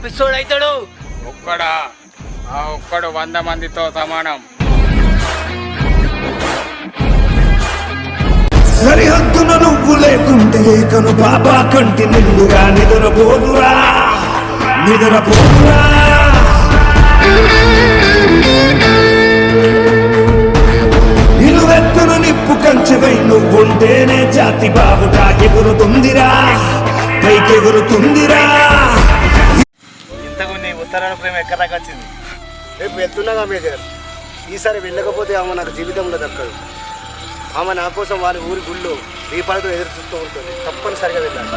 పిచ్చోడు అవుతాడు. ఒక్కడా? ఆ ఒక్కడు 100 మందితో సమానం. సరిహద్దున నువ్వు లేకుంటే కను బాబా కంటి నిండుగా నిద్రపోదురా నిద్రపోదురా. నిలువెత్తున నిప్పు కంచెవై నువ్వుంటేనే జాతి బావుటా ఎగురుతుందిరా పైకెగురుతుందిరా. ఇంతకు నీ ఉత్తరాల ప్రేమ ఎక్కడ దాకా వచ్చింది? రేపు వెళ్తున్నాగా మేజర్. ఈసారి వెళ్ళకపోతే ఆమె నాకు జీవితంలో దక్కదు. ఆమె నా కోసం వారి ఊరి గుళ్ళో దీపాలతో ఎదురు చూస్తూ ఉంటుంది. తప్పనిసరిగా వెళ్ళాలి.